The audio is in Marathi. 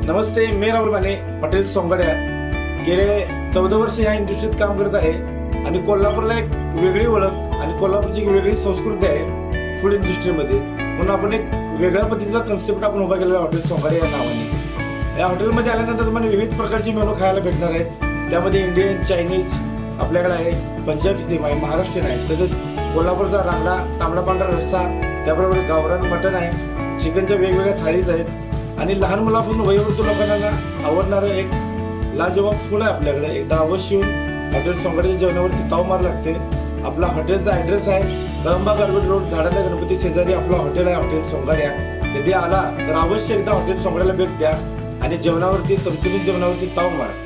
नमस्ते, मी राहुल माने, हॉटेल सोंगाड्या गेले 14 वर्ष ह्या इंडस्ट्रीत काम करत आहे आणि कोल्हापूरला एक वेगळी ओळख आणि कोल्हापूरची एक वेगळी संस्कृती आहे फूड इंडस्ट्रीमध्ये. म्हणून आपण एक वेगळ्या पद्धतीचा कन्सेप्ट आपण उभा केलेला हॉटेल सोंगाड्या या नावाने. या हॉटेलमध्ये आल्यानंतर तुम्हाला विविध प्रकारची मेनू खायला भेटणार आहेत. त्यामध्ये इंडियन, चायनीज आपल्याकडे आहे, पंजाबी थीम आहे, महाराष्ट्रीयन आहे, तसेच कोल्हापूरचा रांगडा, तांबडा पांढरा रस्सा, त्याबरोबर गावरान मटण आहे, चिकनच्या वेगवेगळ्या थाळीज आहेत आणि लहान मुलापासून वयोवृद्ध लोकांना आवडणारं एक लाजवाब फूड आहे आपल्याकडे. एकदा अवश्य येऊन हॉटेल सोंगाड्याच्या जेवणावरती ताव मार लागते. आपला हॉटेलचा ॲड्रेस आहे कळंबा गारगोटी रोड, झाडाला गणपती शेजारी आपलं हॉटेल आहे, हॉटेल सोंगाड्या. कधी आला तर अवश्य एकदा हॉटेल सोंगाड्याला भेट द्या आणि जेवणावरती, संतुलित जेवणावरती ताव मारा.